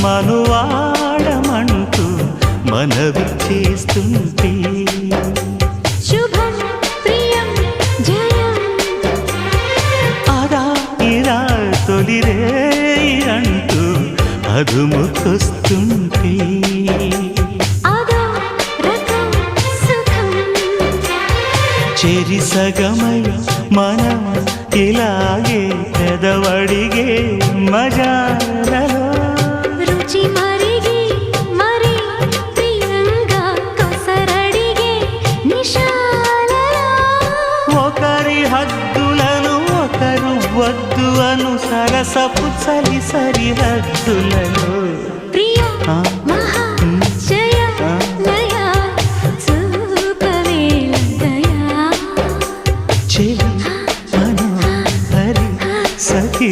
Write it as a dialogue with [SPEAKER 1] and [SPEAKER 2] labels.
[SPEAKER 1] మనువాడమంటూ మనవి చేస్తుంటే
[SPEAKER 2] శుభం ప్రియం జయం
[SPEAKER 1] అదా ఇలా తొలిరే అంటూ అదుముకొస్తుంటే
[SPEAKER 2] అదో రకం సుఖం
[SPEAKER 1] చెరి సగమై మనం ఇలాగే పెదవడిగే మజాలలో
[SPEAKER 2] రుచి మరిగి మరి ప్రియంగా కొసరడిగే నిశాలలో
[SPEAKER 1] ఒకరి హద్దులను ఒకరు వద్దు అను సరసపు చలి సరిహద్దులలో
[SPEAKER 2] ప్రియం